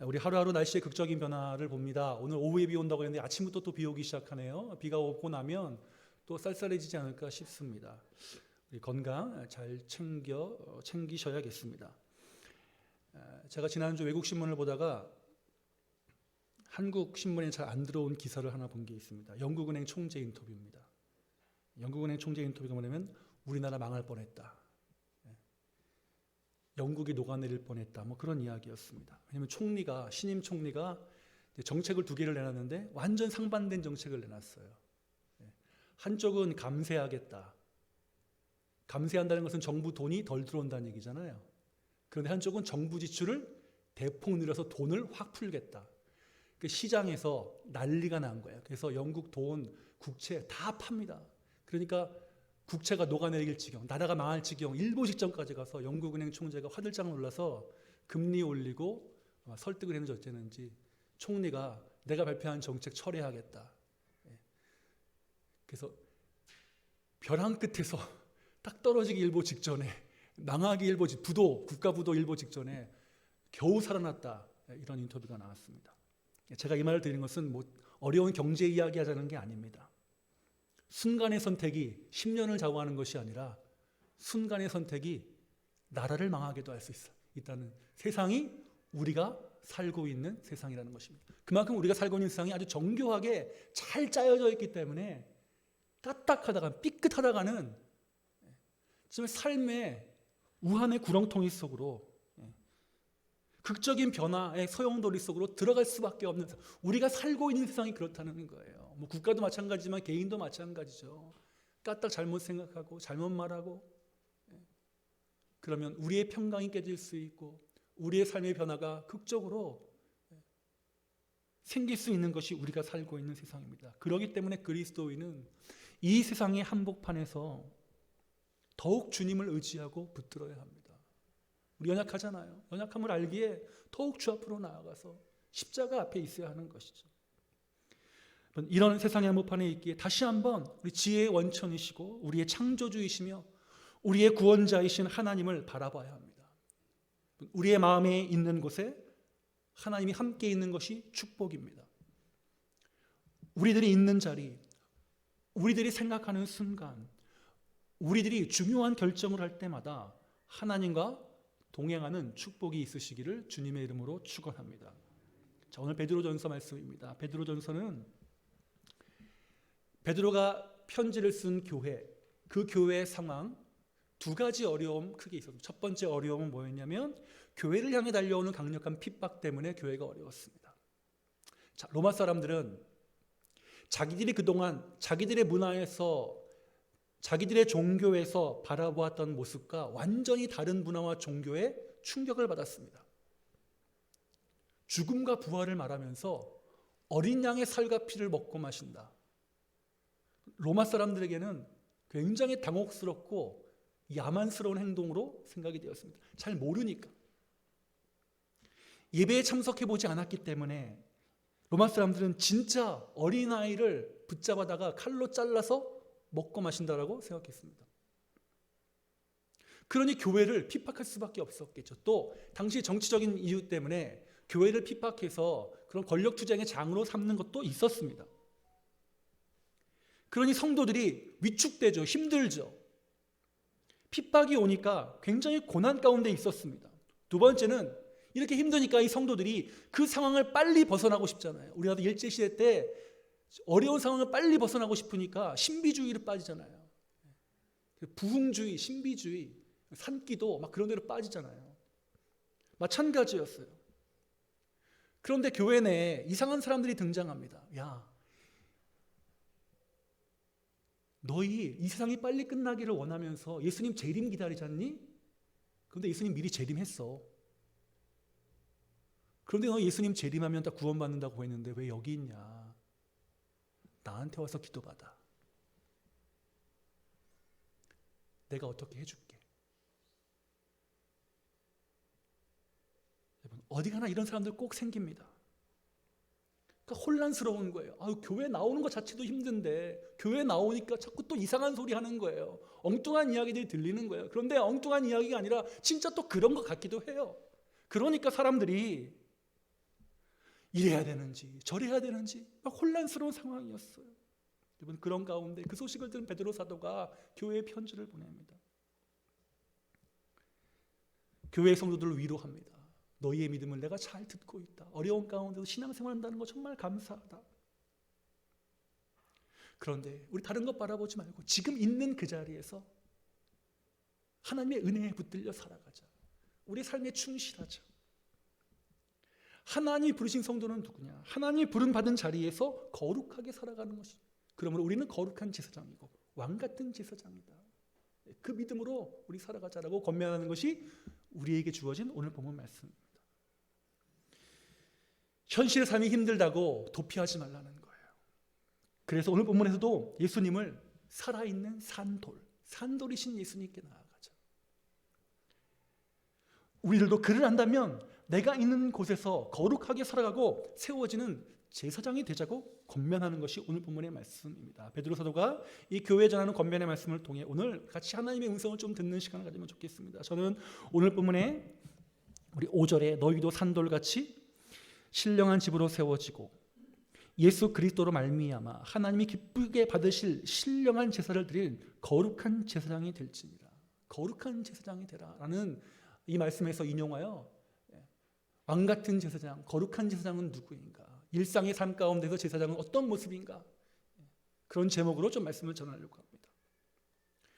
우리 하루하루 날씨의 극적인 변화를 봅니다. 오늘 오후에 비 온다고 했는데 아침부터 또 비 오기 시작하네요. 비가 오고 나면 또 쌀쌀해지지 않을까 싶습니다. 우리 건강 잘 챙기셔야겠습니다. 제가 지난주 외국 신문을 보다가 한국 신문에 잘 안 들어온 기사를 하나 본 게 있습니다. 영국은행 총재 인터뷰입니다. 영국은행 총재 인터뷰가 뭐냐면 우리나라 망할 뻔했다. 영국이 녹아내릴 뻔했다. 뭐 그런 이야기였습니다. 왜냐하면 신임 총리가 정책을 두 개를 내놨는데 완전 상반된 정책을 내놨어요. 한쪽은 감세하겠다. 감세한다는 것은 정부 돈이 덜 들어온다는 얘기잖아요. 그런데 한쪽은 정부 지출을 대폭 늘려서 돈을 확 풀겠다. 그 시장에서 난리가 난 거예요. 그래서 영국 돈, 국채 다 팝니다. 그러니까 국채가 녹아내릴 지경, 나라가 망할 지경, 일보 직전까지 가서 영국은행 총재가 화들짝 놀라서 금리 올리고 설득을 했는지 어쨌는지 총리가 내가 발표한 정책 철회하겠다. 그래서 벼랑 끝에서 딱 떨어지기 일보 직전에 망하기 일보 국가 부도 일보 직전에 겨우 살아났다. 이런 인터뷰가 나왔습니다. 제가 이 말을 드리는 것은 뭐 어려운 경제 이야기 하자는 게 아닙니다. 순간의 선택이 10년을 좌우하는 것이 아니라 순간의 선택이 나라를 망하게도 할 수 있다는 세상이 우리가 살고 있는 세상이라는 것입니다. 그만큼 우리가 살고 있는 세상이 아주 정교하게 잘 짜여져 있기 때문에 까딱하다가 삐끗하다가는 정말 삶의 우한의 구렁텅이 속으로 극적인 변화의 소용돌이 속으로 들어갈 수밖에 없는 우리가 살고 있는 세상이 그렇다는 거예요. 뭐 국가도 마찬가지지만 개인도 마찬가지죠. 까딱 잘못 생각하고 잘못 말하고 그러면 우리의 평강이 깨질 수 있고 우리의 삶의 변화가 극적으로 생길 수 있는 것이 우리가 살고 있는 세상입니다. 그렇기 때문에 그리스도인은 이 세상의 한복판에서 더욱 주님을 의지하고 붙들어야 합니다. 우리 연약하잖아요. 연약함을 알기에 더욱 주 앞으로 나아가서 십자가 앞에 있어야 하는 것이죠. 이런 세상의 한복판에 있기에 다시 한번 우리 지혜의 원천이시고 우리의 창조주이시며 우리의 구원자이신 하나님을 바라봐야 합니다. 우리의 마음에 있는 곳에 하나님이 함께 있는 것이 축복입니다. 우리들이 있는 자리, 우리들이 생각하는 순간, 우리들이 중요한 결정을 할 때마다 하나님과 동행하는 축복이 있으시기를 주님의 이름으로 축원합니다. 자, 오늘 베드로전서 말씀입니다. 베드로전서는 베드로가 편지를 쓴 교회, 그 교회의 상황 두 가지 어려움 크게 있었습니다. 첫 번째 어려움은 뭐였냐면 교회를 향해 달려오는 강력한 핍박 때문에 교회가 어려웠습니다. 자, 로마 사람들은 자기들이 그동안 자기들의 문화에서 자기들의 종교에서 바라보았던 모습과 완전히 다른 문화와 종교에 충격을 받았습니다. 죽음과 부활을 말하면서 어린 양의 살과 피를 먹고 마신다. 로마 사람들에게는 굉장히 당혹스럽고 야만스러운 행동으로 생각이 되었습니다. 잘 모르니까. 예배에 참석해보지 않았기 때문에 로마 사람들은 진짜 어린아이를 붙잡아다가 칼로 잘라서 먹고 마신다라고 생각했습니다. 그러니 교회를 핍박할 수밖에 없었겠죠. 또 당시 정치적인 이유 때문에 교회를 핍박해서 그런 권력투쟁의 장으로 삼는 것도 있었습니다. 그러니 성도들이 위축되죠. 힘들죠. 핍박이 오니까 굉장히 고난 가운데 있었습니다. 두 번째는 이렇게 힘드니까 이 성도들이 그 상황을 빨리 벗어나고 싶잖아요. 우리나라 일제시대 때 어려운 상황을 빨리 벗어나고 싶으니까 신비주의로 빠지잖아요. 부흥주의, 신비주의, 산기도 막 그런 데로 빠지잖아요. 마찬가지였어요. 그런데 교회 내에 이상한 사람들이 등장합니다. 야, 너희 이 세상이 빨리 끝나기를 원하면서 예수님 재림 기다리지 않니? 그런데 예수님 미리 재림했어. 그런데 너 예수님 재림하면 다 구원받는다고 했는데 왜 여기 있냐? 나한테 와서 기도받아. 내가 어떻게 해줄게. 여러분, 어디 가나 이런 사람들 꼭 생깁니다. 그러니까 혼란스러운 거예요. 교회 나오는 것 자체도 힘든데 교회 나오니까 자꾸 또 이상한 소리 하는 거예요. 엉뚱한 이야기들이 들리는 거예요. 그런데 엉뚱한 이야기가 아니라 진짜 또 그런 것 같기도 해요. 그러니까 사람들이 이래야 되는지 저래야 되는지 막 혼란스러운 상황이었어요. 여러분, 그런 가운데 그 소식을 들은 베드로 사도가 교회에 편지를 보냅니다. 교회 성도들을 위로합니다. 너희의 믿음을 내가 잘 듣고 있다. 어려운 가운데도 신앙생활한다는 거 정말 감사하다. 그런데 우리 다른 것 바라보지 말고 지금 있는 그 자리에서 하나님의 은혜에 붙들려 살아가자. 우리 삶에 충실하자. 하나님이 부르신 성도는 누구냐? 하나님이 부름받은 자리에서 거룩하게 살아가는 것이. 그러므로 우리는 거룩한 제사장이고 왕같은 제사장이다. 그 믿음으로 우리 살아가자라고 권면하는 것이 우리에게 주어진 오늘 본문 말씀입니다. 현실의 삶이 힘들다고 도피하지 말라는 거예요. 그래서 오늘 본문에서도 예수님을 살아있는 산돌이신 예수님께 나아가자. 우리들도 그를 안다면 내가 있는 곳에서 거룩하게 살아가고 세워지는 제사장이 되자고 권면하는 것이 오늘 본문의 말씀입니다. 베드로 사도가 이 교회에 전하는 권면의 말씀을 통해 오늘 같이 하나님의 음성을 좀 듣는 시간을 가지면 좋겠습니다. 저는 오늘 본문에 우리 5절에 너희도 산돌같이 신령한 집으로 세워지고 예수 그리스도로 말미암아 하나님이 기쁘게 받으실 신령한 제사를 드릴 거룩한 제사장이 될지니라. 거룩한 제사장이 되라라는 이 말씀에서 인용하여 왕같은 제사장, 거룩한 제사장은 누구인가? 일상의 삶 가운데서 제사장은 어떤 모습인가? 그런 제목으로 좀 말씀을 전하려고 합니다.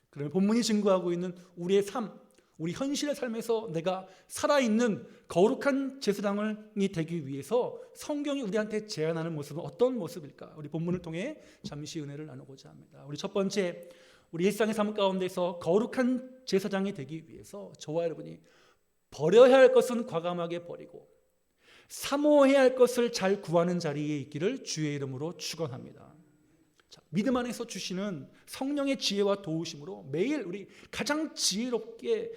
그러면 본문이 증거하고 있는 우리의 삶, 우리 현실의 삶에서 내가 살아있는 거룩한 제사장이 되기 위해서 성경이 우리한테 제안하는 모습은 어떤 모습일까? 우리 본문을 통해 잠시 은혜를 나누고자 합니다. 우리 첫 번째, 우리 일상의 삶 가운데서 거룩한 제사장이 되기 위해서 저와 여러분이 버려야 할 것은 과감하게 버리고 사모해야 할 것을 잘 구하는 자리에 있기를 주의 이름으로 축원합니다. 자, 믿음 안에서 주시는 성령의 지혜와 도우심으로 매일 우리 가장 지혜롭게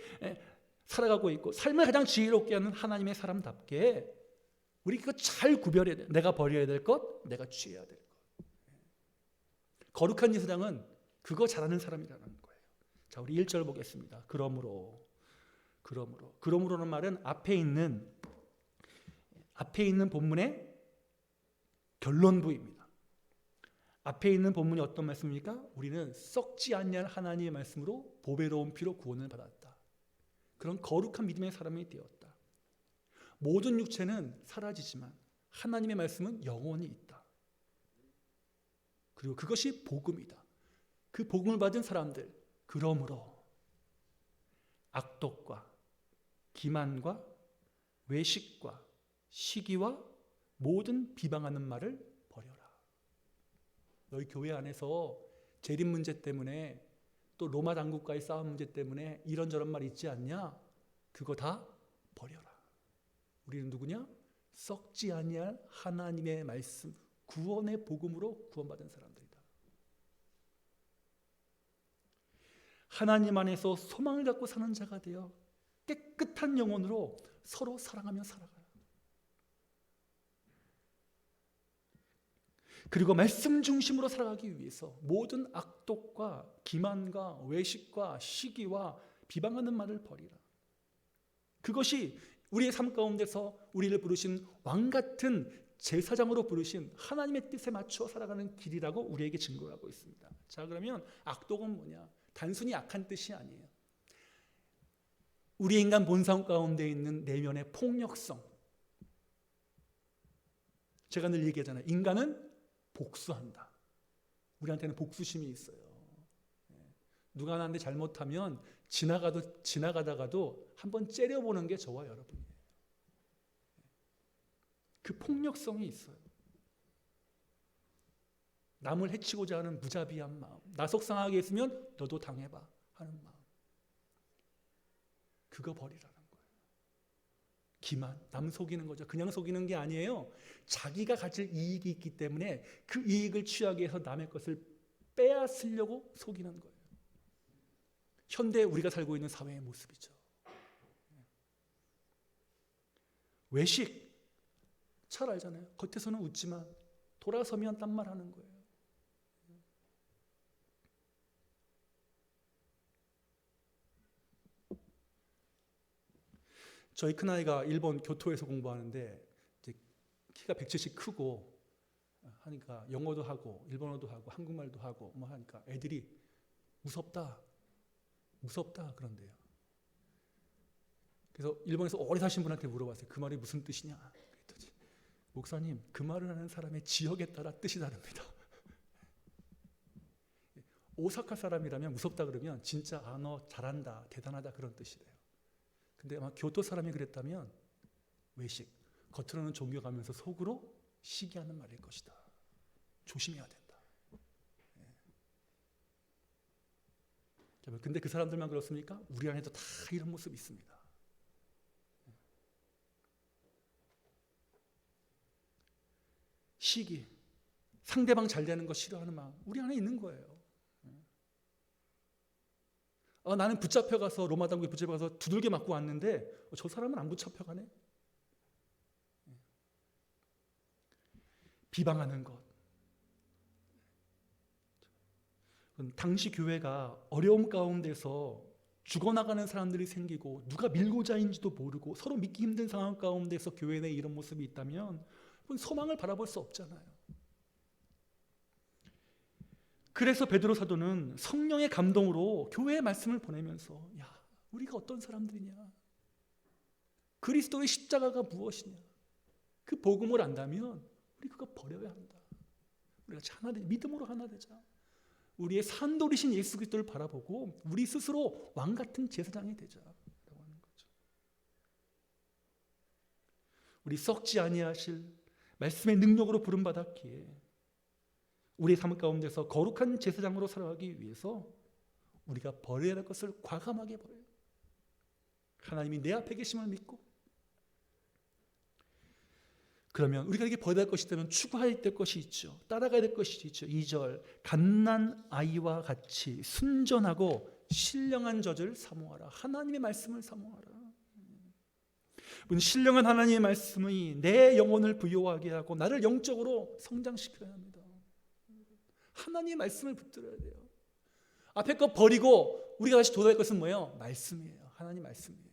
살아가고 있고 삶을 가장 지혜롭게 하는 하나님의 사람답게 우리 그거 잘 구별해야 돼. 내가 버려야 될 것, 내가 취해야 될 것. 거룩한 제사장은 그거 잘하는 사람이라는 거예요. 자, 우리 1절 보겠습니다. 그러므로는 말은 앞에 있는 본문의 결론부입니다. 앞에 있는 본문이 어떤 말씀입니까? 우리는 썩지 않냐는 하나님의 말씀으로 보배로운 피로 구원을 받았다. 그런 거룩한 믿음의 사람이 되었다. 모든 육체는 사라지지만 하나님의 말씀은 영원히 있다. 그리고 그것이 복음이다. 그 복음을 받은 사람들, 그러므로 악독과 기만과 외식과 시기와 모든 비방하는 말을 버려라. 너희 교회 안에서 재림 문제 때문에 또 로마 당국과의 싸움 문제 때문에 이런저런 말 있지 않냐? 그거 다 버려라. 우리는 누구냐? 썩지 아니할 하나님의 말씀, 구원의 복음으로 구원받은 사람들이다. 하나님 안에서 소망을 갖고 사는 자가 되어 깨끗한 영혼으로 서로 사랑하며 살아가라. 그리고 말씀 중심으로 살아가기 위해서 모든 악독과 기만과 외식과 시기와 비방하는 말을 버리라. 그것이 우리의 삶 가운데서 우리를 부르신 왕같은 제사장으로 부르신 하나님의 뜻에 맞춰 살아가는 길이라고 우리에게 증거하고 있습니다. 자, 그러면 악독은 뭐냐? 단순히 악한 뜻이 아니에요. 우리 인간 본성 가운데 있는 내면의 폭력성. 제가 늘 얘기하잖아요. 인간은 복수한다. 우리한테는 복수심이 있어요. 누가 나한테 잘못하면 지나가다가도 한번 째려보는 게 저와 여러분이에요. 그 폭력성이 있어요. 남을 해치고자 하는 무자비한 마음. 나 속상하게 했으면 너도 당해봐 하는 마음. 그거 버리라는 거예요. 기만, 남 속이는 거죠. 그냥 속이는 게 아니에요. 자기가 가질 이익이 있기 때문에 그 이익을 취하기 위해서 남의 것을 빼앗으려고 속이는 거예요. 현대 우리가 살고 있는 사회의 모습이죠. 외식, 잘 알잖아요. 겉에서는 웃지만 돌아서면 딴 말 하는 거예요. 저희 큰아이가 일본 교토에서 공부하는데 이제 키가 170 크고 하니까 영어도 하고 일본어도 하고 한국말도 하고 뭐 하니까 애들이 무섭다 그런데요. 그래서 일본에서 오래 사신 분한테 물어봤어요. 그 말이 무슨 뜻이냐? 그랬더니 목사님, 그 말을 하는 사람의 지역에 따라 뜻이 다릅니다. 오사카 사람이라면 무섭다 그러면 진짜 너 잘한다, 대단하다 그런 뜻이래요. 근데 아마 교토 사람이 그랬다면 외식, 겉으로는 존경하면서 속으로 시기하는 말일 것이다. 조심해야 된다. 근데 그 사람들만 그렇습니까? 우리 안에도 다 이런 모습이 있습니다. 시기, 상대방 잘 되는 거 싫어하는 마음, 우리 안에 있는 거예요. 나는 붙잡혀가서 로마 당국에 붙잡혀가서 두들겨 맞고 왔는데 저 사람은 안 붙잡혀가네. 비방하는 것. 당시 교회가 어려움 가운데서 죽어나가는 사람들이 생기고 누가 밀고자인지도 모르고 서로 믿기 힘든 상황 가운데서 교회 내에 이런 모습이 있다면 소망을 바라볼 수 없잖아요. 그래서 베드로 사도는 성령의 감동으로 교회의 말씀을 보내면서 우리가 어떤 사람들이냐, 그리스도의 십자가가 무엇이냐, 그 복음을 안다면 우리 그거 버려야 한다. 우리가 하나 믿음으로 하나 되자. 우리의 산돌이신 예수 그리스도를 바라보고 우리 스스로 왕 같은 제사장이 되자라고 하는 거죠. 우리 썩지 아니하실 말씀의 능력으로 부름 받았기에 우리의 삶 가운데서 거룩한 제사장으로 살아가기 위해서 우리가 버려야 할 것을 과감하게 버려요. 하나님이 내 앞에 계심을 믿고, 그러면 우리가 이게 버려야 할 것이 있다면 추구해야 될 것이 있죠. 따라가야 될 것이 있죠. 2절, 갓난 아이와 같이 순전하고 신령한 젖을 사모하라. 하나님의 말씀을 사모하라. 신령한 하나님의 말씀이 내 영혼을 부요하게 하고 나를 영적으로 성장시켜야 합니다. 하나님의 말씀을 붙들어야 돼요. 앞에 거 버리고 우리가 다시 도달할 것은 뭐예요? 말씀이에요. 하나님 말씀이에요.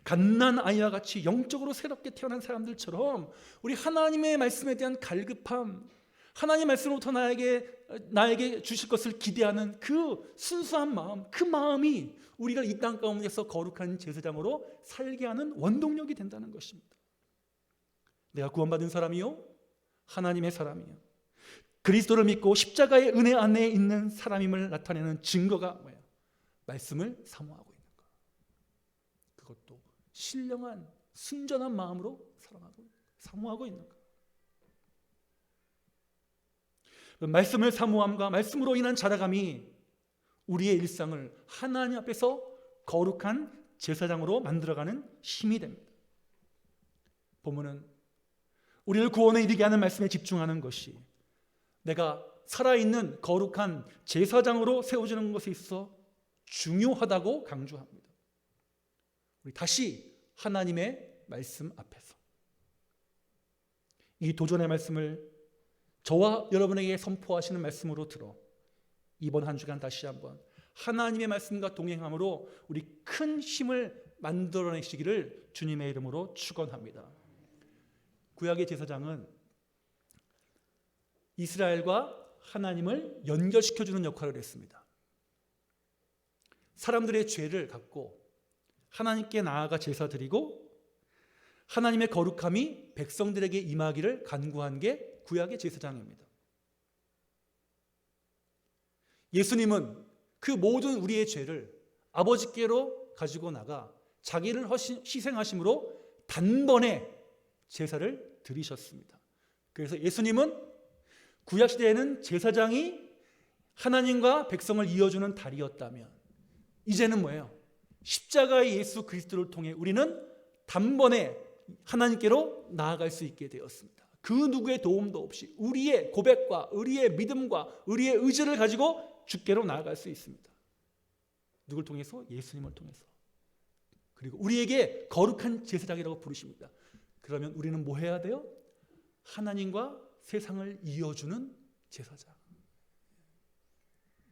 갓난 아이와 같이 영적으로 새롭게 태어난 사람들처럼 우리 하나님의 말씀에 대한 갈급함, 하나님 말씀으로부터 나에게 주실 것을 기대하는 그 순수한 마음, 그 마음이 우리가 이 땅 가운데서 거룩한 제사장으로 살게 하는 원동력이 된다는 것입니다. 내가 구원받은 사람이요, 하나님의 사람이요, 그리스도를 믿고 십자가의 은혜 안에 있는 사람임을 나타내는 증거가 뭐예요? 말씀을 사모하고 있는 것. 그것도 신령한 순전한 마음으로 사모하고 있는 것. 말씀을 사모함과 말씀으로 인한 자라감이 우리의 일상을 하나님 앞에서 거룩한 제사장으로 만들어가는 힘이 됩니다. 본문은 우리를 구원에 이르게 하는 말씀에 집중하는 것이 내가 살아있는 거룩한 제사장으로 세워지는 것에 있어 중요하다고 강조합니다. 우리 다시 하나님의 말씀 앞에서 이 도전의 말씀을 저와 여러분에게 선포하시는 말씀으로 들어 이번 한 주간 다시 한번 하나님의 말씀과 동행함으로 우리 큰 힘을 만들어내시기를 주님의 이름으로 축원합니다. 구약의 제사장은 이스라엘과 하나님을 연결시켜주는 역할을 했습니다. 사람들의 죄를 갖고 하나님께 나아가 제사 드리고 하나님의 거룩함이 백성들에게 임하기를 간구한 게 구약의 제사장입니다. 예수님은 그 모든 우리의 죄를 아버지께로 가지고 나가 자기를 희생하심으로 단번에 제사를 드리셨습니다. 그래서 예수님은 구약시대에는 제사장이 하나님과 백성을 이어주는 다리였다면 이제는 뭐예요? 십자가의 예수 그리스도를 통해 우리는 단번에 하나님께로 나아갈 수 있게 되었습니다. 그 누구의 도움도 없이 우리의 고백과 우리의 믿음과 우리의 의지를 가지고 주께로 나아갈 수 있습니다. 누굴 통해서? 예수님을 통해서. 그리고 우리에게 거룩한 제사장이라고 부르십니다. 그러면 우리는 뭐 해야 돼요? 하나님과 세상을 이어주는 제사장.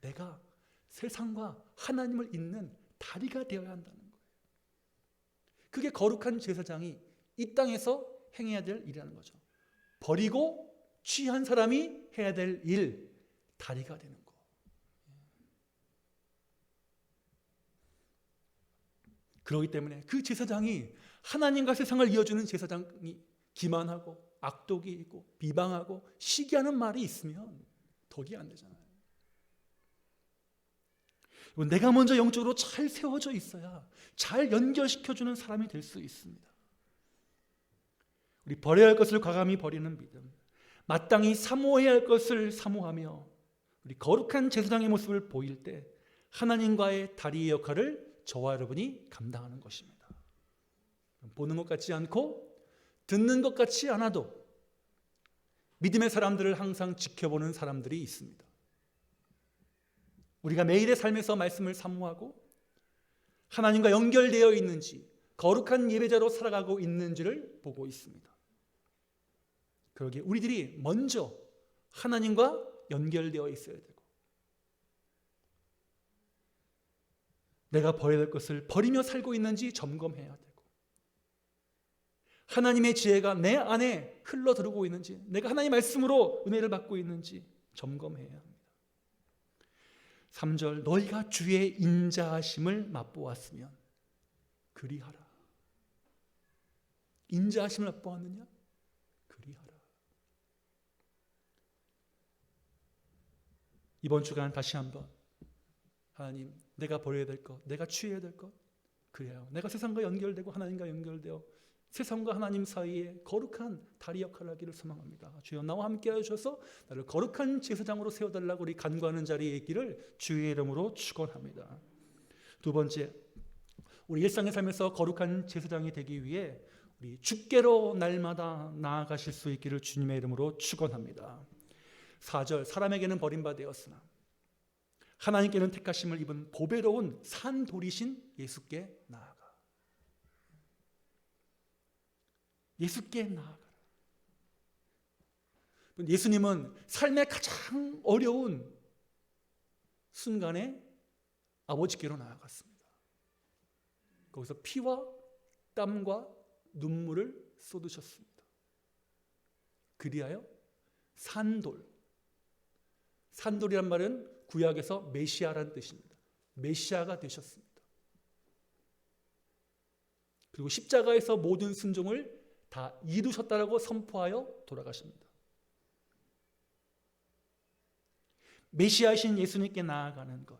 내가 세상과 하나님을 잇는 다리가 되어야 한다는 거예요. 그게 거룩한 제사장이 이 땅에서 행해야 될 일이라는 거죠. 버리고 취한 사람이 해야 될 일, 다리가 되는 거. 그렇기 때문에 그 제사장이 하나님과 세상을 이어주는 제사장이 기만하고 악독이 있고 비방하고 시기하는 말이 있으면 덕이 안 되잖아요. 내가 먼저 영적으로 잘 세워져 있어야 잘 연결시켜주는 사람이 될 수 있습니다. 우리 버려야 할 것을 과감히 버리는 믿음, 마땅히 사모해야 할 것을 사모하며 우리 거룩한 제사장의 모습을 보일 때 하나님과의 다리의 역할을 저와 여러분이 감당하는 것입니다. 보는 것 같지 않고 듣는 것 같지 않아도 믿음의 사람들을 항상 지켜보는 사람들이 있습니다. 우리가 매일의 삶에서 말씀을 사모하고 하나님과 연결되어 있는지 거룩한 예배자로 살아가고 있는지를 보고 있습니다. 그러기에 우리들이 먼저 하나님과 연결되어 있어야 되고 내가 버려야 될 것을 버리며 살고 있는지 점검해야 되고 하나님의 지혜가 내 안에 흘러들어오고 있는지 내가 하나님의 말씀으로 은혜를 받고 있는지 점검해야 합니다. 3절 너희가 주의 인자하심을 맛보았으면 그리하라. 인자하심을 맛보았느냐? 그리하라. 이번 주간 다시 한번 하나님 내가 버려야 될 것, 내가 취해야 될 것 그래요. 내가 세상과 연결되고 하나님과 연결되어 세상과 하나님 사이에 거룩한 다리 역할을 하기를 소망합니다. 주여 나와 함께 하셔서 나를 거룩한 제사장으로 세워달라고 우리 간구하는 자리에 있기를 주의 이름으로 축원합니다. 두 번째, 우리 일상의 삶에서 거룩한 제사장이 되기 위해 우리 주께로 날마다 나아가실 수 있기를 주님의 이름으로 축원합니다. 4절 사람에게는 버림받았으나 하나님께는 택하심을 입은 보배로운 산돌이신 예수께 나아가. 예수께 나아가라. 예수님은 삶의 가장 어려운 순간에 아버지께로 나아갔습니다. 거기서 피와 땀과 눈물을 쏟으셨습니다. 그리하여 산돌이란 말은 구약에서 메시아라는 뜻입니다. 메시아가 되셨습니다. 그리고 십자가에서 모든 순종을 다 이루셨다라고 선포하여 돌아가십니다. 메시아이신 예수님께 나아가는 것,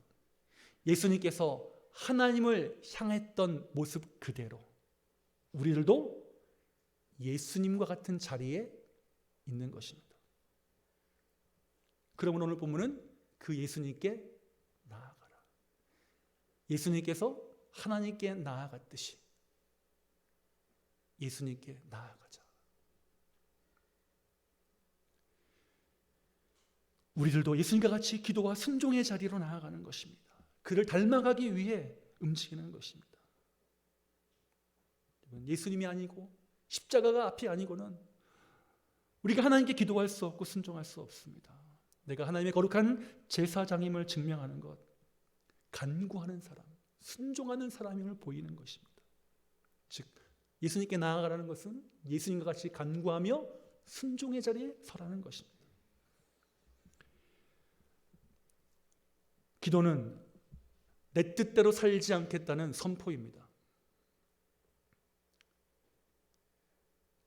예수님께서 하나님을 향했던 모습 그대로 우리들도 예수님과 같은 자리에 있는 것입니다. 그러면 오늘 본문은 그 예수님께 나아가라. 예수님께서 하나님께 나아갔듯이 예수님께 나아가자. 우리들도 예수님과 같이 기도와 순종의 자리로 나아가는 것입니다. 그를 닮아가기 위해 움직이는 것입니다. 예수님이 아니고 십자가가 앞이 아니고는 우리가 하나님께 기도할 수 없고 순종할 수 없습니다. 내가 하나님의 거룩한 제사장임을 증명하는 것, 간구하는 사람, 순종하는 사람임을 보이는 것입니다. 즉 예수님께 나아가라는 것은 예수님과 같이 간구하며 순종의 자리에 서라는 것입니다. 기도는 내 뜻대로 살지 않겠다는 선포입니다.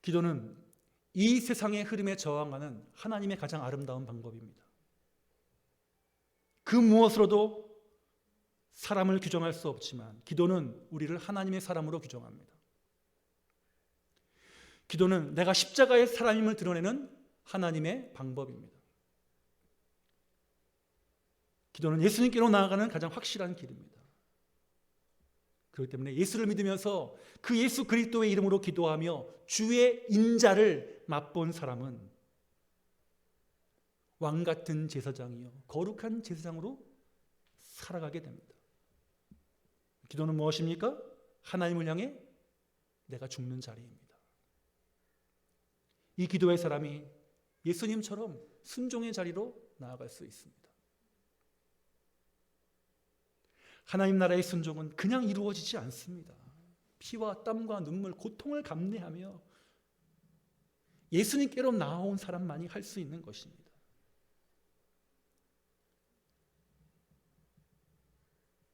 기도는 이 세상의 흐름에 저항하는 하나님의 가장 아름다운 방법입니다. 그 무엇으로도 사람을 규정할 수 없지만 기도는 우리를 하나님의 사람으로 규정합니다. 기도는 내가 십자가의 사람임을 드러내는 하나님의 방법입니다. 기도는 예수님께로 나아가는 가장 확실한 길입니다. 그렇기 때문에 예수를 믿으면서 그 예수 그리스도의 이름으로 기도하며 주의 인자를 맛본 사람은 왕같은 제사장이요 거룩한 제사장으로 살아가게 됩니다. 기도는 무엇입니까? 하나님을 향해 내가 죽는 자리입니다. 이 기도의 사람이 예수님처럼 순종의 자리로 나아갈 수 있습니다. 하나님 나라의 순종은 그냥 이루어지지 않습니다. 피와 땀과 눈물, 고통을 감내하며 예수님께로 나아온 사람만이 할 수 있는 것입니다.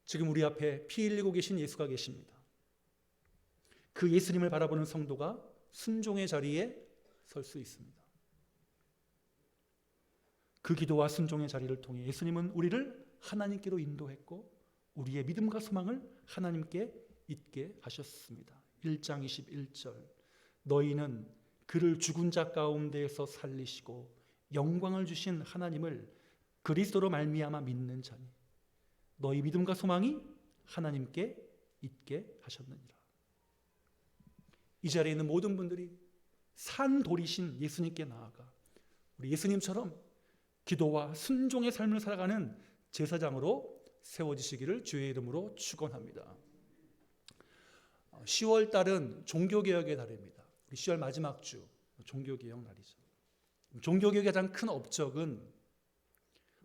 지금 우리 앞에 피 흘리고 계신 예수가 계십니다. 그 예수님을 바라보는 성도가 순종의 자리에 설 수 있습니다. 그 기도와 순종의 자리를 통해 예수님은 우리를 하나님께로 인도했고 우리의 믿음과 소망을 하나님께 있게 하셨습니다. 1장 21절 너희는 그를 죽은 자 가운데에서 살리시고 영광을 주신 하나님을 그리스도로 말미암아 믿는 자니 너희 믿음과 소망이 하나님께 있게 하셨느니라. 이 자리에 있는 모든 분들이 산돌이신 예수님께 나아가 우리 예수님처럼 기도와 순종의 삶을 살아가는 제사장으로 세워지시기를 주의 이름으로 축원합니다. 10월 달은 종교개혁의 달입니다. 우리 10월 마지막 주 종교개혁 날이죠. 종교개혁의 가장 큰 업적은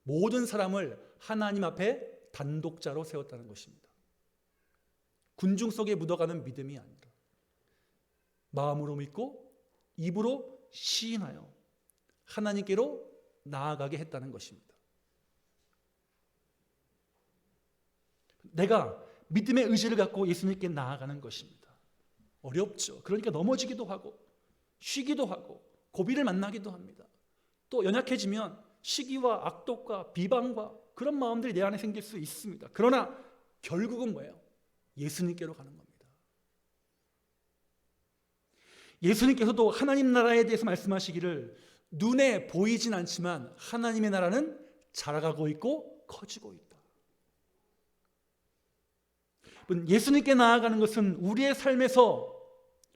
모든 사람을 하나님 앞에 단독자로 세웠다는 것입니다. 군중 속에 묻어가는 믿음이 아니라 마음으로 믿고 입으로 시인하여 하나님께로 나아가게 했다는 것입니다. 내가 믿음의 의지를 갖고 예수님께 나아가는 것입니다. 어렵죠. 그러니까 넘어지기도 하고 쉬기도 하고 고비를 만나기도 합니다. 또 연약해지면 시기와 악독과 비방과 그런 마음들이 내 안에 생길 수 있습니다. 그러나 결국은 뭐예요? 예수님께로 가는 겁니다. 예수님께서도 하나님 나라에 대해서 말씀하시기를 눈에 보이진 않지만 하나님의 나라는 자라가고 있고 커지고 있다. 예수님께 나아가는 것은 우리의 삶에서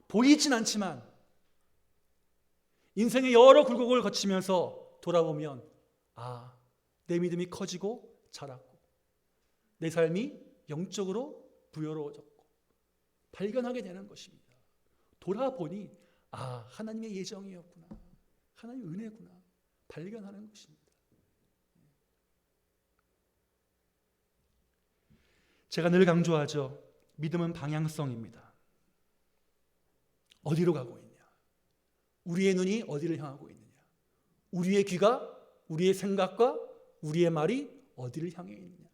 보이진 않지만 인생의 여러 굴곡을 거치면서 돌아보면 내 믿음이 커지고 자랐고 내 삶이 영적으로 부여로워졌고 발견하게 되는 것입니다. 돌아보니 하나님의 예정이었구나, 하나님의 은혜구나 발견하는 것입니다. 제가 늘 강조하죠. 믿음은 방향성입니다. 어디로 가고 있냐? 우리의 눈이 어디를 향하고 있느냐? 우리의 귀가 우리의 생각과 우리의 말이 어디를 향해 있느냐?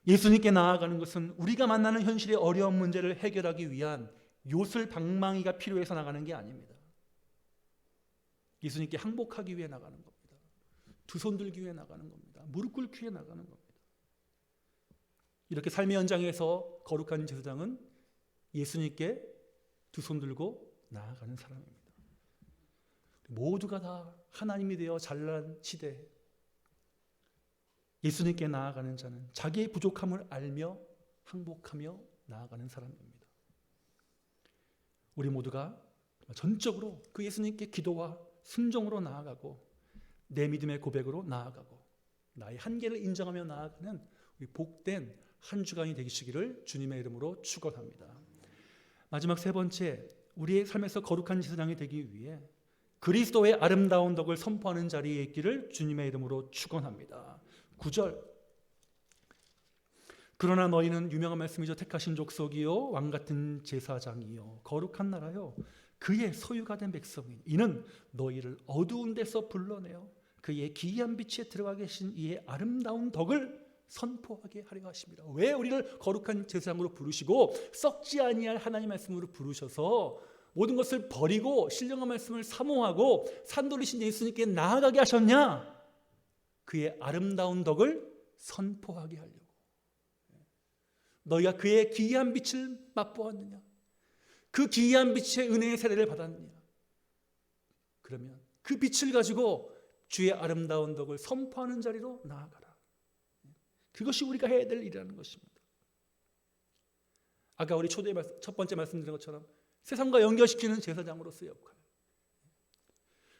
예수님께 나아가는 것은 우리가 만나는 현실의 어려운 문제를 해결하기 위한 요술방망이가 필요해서 나가는 게 아닙니다. 예수님께 항복하기 위해 나가는 겁니다. 두 손 들기 위해 나가는 겁니다. 무릎 꿇기 위해 나가는 겁니다. 이렇게 삶의 현장에서 거룩한 제사장은 예수님께 두 손 들고 나아가는 사람입니다. 모두가 다 하나님이 되어 잘난 시대에 예수님께 나아가는 자는 자기의 부족함을 알며 항복하며 나아가는 사람입니다. 우리 모두가 전적으로 그 예수님께 기도와 순종으로 나아가고 내 믿음의 고백으로 나아가고 나의 한계를 인정하며 나아가는 우리 복된 한 주간이 되시기를 주님의 이름으로 축원합니다. 마지막 세 번째, 우리의 삶에서 거룩한 제사장이 되기 위해 그리스도의 아름다운 덕을 선포하는 자리에 있기를 주님의 이름으로 축원합니다. 9절 그러나 너희는 유명한 말씀이죠. 택하신 족속이요 왕같은 제사장이요 거룩한 나라요 그의 소유가 된 백성이니 이는 너희를 어두운 데서 불러내어 그의 기이한 빛에 들어가 계신 이의 아름다운 덕을 선포하게 하려 하십니다. 왜 우리를 거룩한 제사장으로 부르시고 썩지 아니할 하나님 말씀으로 부르셔서 모든 것을 버리고 신령한 말씀을 사모하고 산돌이신 예수님께 나아가게 하셨냐? 그의 아름다운 덕을 선포하게 하려고. 너희가 그의 기이한 빛을 맛보았느냐? 그 기이한 빛의 은혜의 세례를 받았느냐? 그러면 그 빛을 가지고 주의 아름다운 덕을 선포하는 자리로 나아가라. 그것이 우리가 해야 될 일이라는 것입니다. 아까 우리 초대에 첫 번째 말씀드린 것처럼 세상과 연결시키는 제사장으로서의 역할,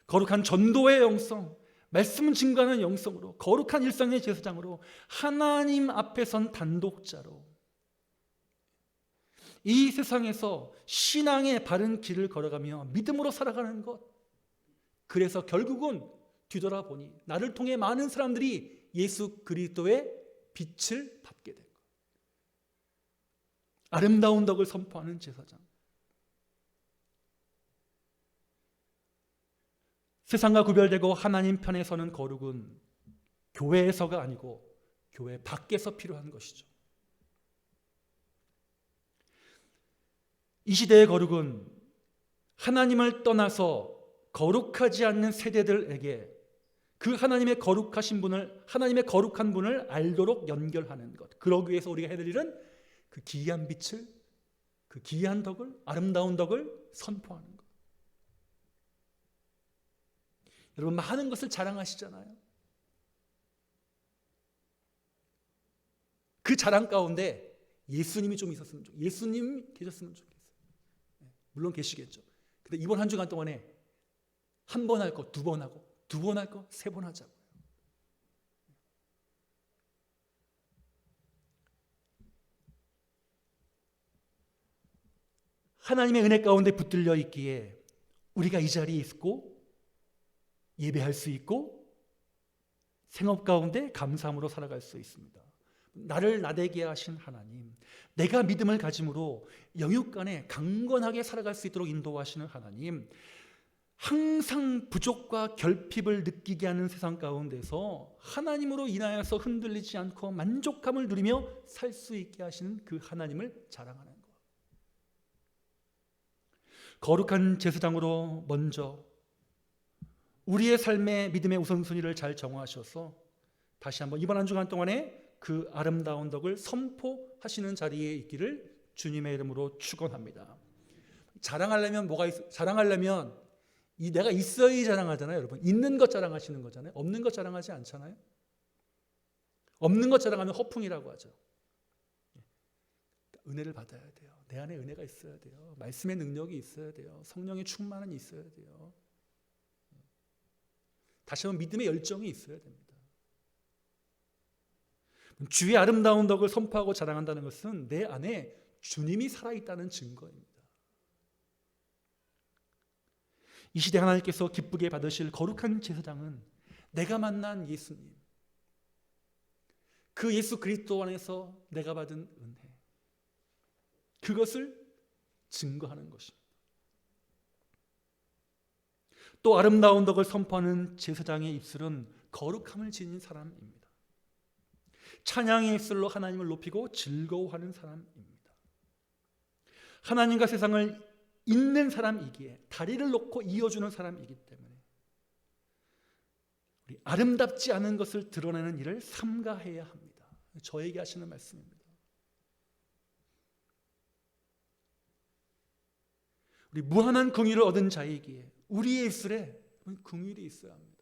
거룩한 전도의 영성, 말씀을 증거하는 영성으로 거룩한 일상의 제사장으로 하나님 앞에 선 단독자로 이 세상에서 신앙의 바른 길을 걸어가며 믿음으로 살아가는 것. 그래서 결국은 뒤돌아보니 나를 통해 많은 사람들이 예수 그리스도의 빛을 받게 된 것. 아름다운 덕을 선포하는 제사장. 세상과 구별되고 하나님 편에 서는 거룩은 교회에서가 아니고 교회 밖에서 필요한 것이죠. 이 시대의 거룩은 하나님을 떠나서 거룩하지 않는 세대들에게 그 하나님의 거룩하신 분을, 하나님의 거룩한 분을 알도록 연결하는 것. 그러기 위해서 우리가 해야 될 일은 그 기이한 빛을, 그 기이한 덕을, 아름다운 덕을 선포하는 것. 여러분, 많은 것을 자랑하시잖아요. 그 자랑 가운데 예수님이 좀 있었으면 좋겠어요. 예수님 계셨으면 좋겠어요. 물론 계시겠죠. 근데 이번 한 주간 동안에 한 번 할 거, 두 번 하고, 두 번 할 거, 세 번 하자고요. 하나님의 은혜 가운데 붙들려 있기에 우리가 이 자리에 있고 예배할 수 있고 생업 가운데 감사함으로 살아갈 수 있습니다. 나를 나되게 하신 하나님, 내가 믿음을 가짐으로 영육간에 강건하게 살아갈 수 있도록 인도하시는 하나님, 항상 부족과 결핍을 느끼게 하는 세상 가운데서 하나님으로 인하여서 흔들리지 않고 만족감을 누리며 살 수 있게 하시는 그 하나님을 자랑하는 것. 거룩한 제사장으로 먼저 우리의 삶의 믿음의 우선순위를 잘 정하셔서 다시 한번 이번 한 주간 동안에 그 아름다운 덕을 선포하시는 자리에 있기를 주님의 이름으로 축원합니다. 자랑하려면 자랑하려면 내가 있어야 자랑하잖아요, 여러분. 있는 것 자랑하시는 거잖아요. 없는 것 자랑하지 않잖아요. 없는 것 자랑하면 허풍이라고 하죠. 은혜를 받아야 돼요. 내 안에 은혜가 있어야 돼요. 말씀의 능력이 있어야 돼요. 성령의 충만함이 있어야 돼요. 다시 한번 믿음의 열정이 있어야 됩니다. 주의 아름다운 덕을 선포하고 자랑한다는 것은 내 안에 주님이 살아있다는 증거입니다. 이 시대 하나님께서 기쁘게 받으실 거룩한 제사장은 내가 만난 예수님, 그 예수 그리스도 안에서 내가 받은 은혜, 그것을 증거하는 것입니다. 또 아름다운 덕을 선포하는 제사장의 입술은 거룩함을 지닌 사람입니다. 찬양의 입술로 하나님을 높이고 즐거워하는 사람입니다. 하나님과 세상을 잇는 사람이기에 다리를 놓고 이어주는 사람이기 때문에 우리 아름답지 않은 것을 드러내는 일을 삼가해야 합니다. 저에게 하시는 말씀입니다. 우리 무한한 긍휼을 얻은 자이기에 우리의 입술에 긍휼이 있어야 합니다.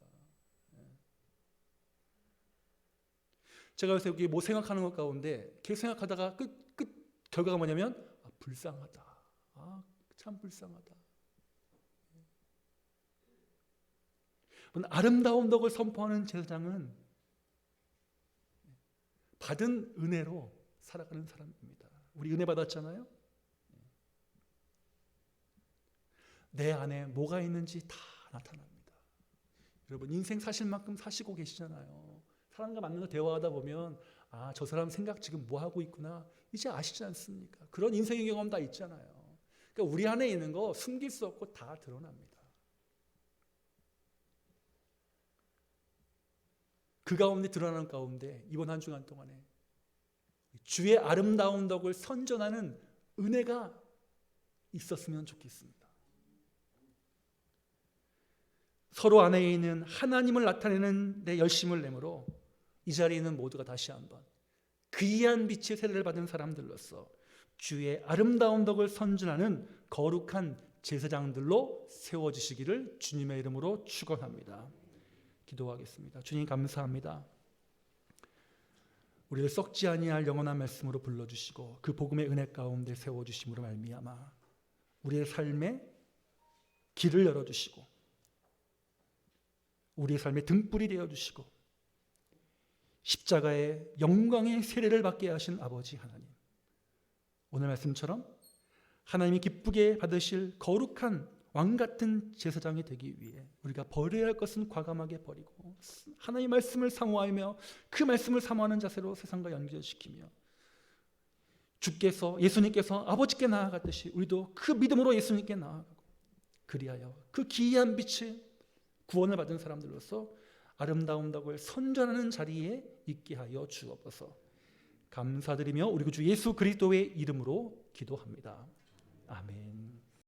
제가 요새 여기 뭐 생각하는 것 가운데 계속 생각하다가 끝 결과가 뭐냐면 불쌍하다. 참 불쌍하다. 아름다운 덕을 선포하는 제사장은 받은 은혜로 살아가는 사람입니다. 우리 은혜 받았잖아요. 내 안에 뭐가 있는지 다 나타납니다. 여러분 인생 사실 만큼 사시고 계시잖아요. 사람과 만나서 대화하다 보면 저 사람 생각 지금 뭐 하고 있구나 이제 아시지 않습니까? 그런 인생의 경험 다 있잖아요. 그러니까 우리 안에 있는 거 숨길 수 없고 다 드러납니다. 그 가운데 드러나는 가운데 이번 한 주간 동안에 주의 아름다운 덕을 선전하는 은혜가 있었으면 좋겠습니다. 서로 안에 있는 하나님을 나타내는 내 열심을 내므로 이 자리에 있는 모두가 다시 한번 귀한 빛의 세례를 받은 사람들로서 주의 아름다운 덕을 선전하는 거룩한 제사장들로 세워지시기를 주님의 이름으로 축원합니다. 기도하겠습니다. 주님 감사합니다. 우리를 썩지 아니할 영원한 말씀으로 불러주시고 그 복음의 은혜 가운데 세워주심으로 말미암아 우리의 삶에 길을 열어주시고 우리의 삶의 등불이 되어주시고 십자가의 영광의 세례를 받게 하신 아버지 하나님, 오늘 말씀처럼 하나님이 기쁘게 받으실 거룩한 왕같은 제사장이 되기 위해 우리가 버려야 할 것은 과감하게 버리고 하나님의 말씀을 사모하며 그 말씀을 사모하는 자세로 세상과 연결시키며 주께서 예수님께서 아버지께 나아갔듯이 우리도 그 믿음으로 예수님께 나아가고 그리하여 그 기이한 빛을 구원을 받은 사람들로서 아름다운 덕을 선전하는 자리에 있게 하여 주옵소서. 감사드리며 우리 주 예수 그리스도의 이름으로 기도합니다. 아멘.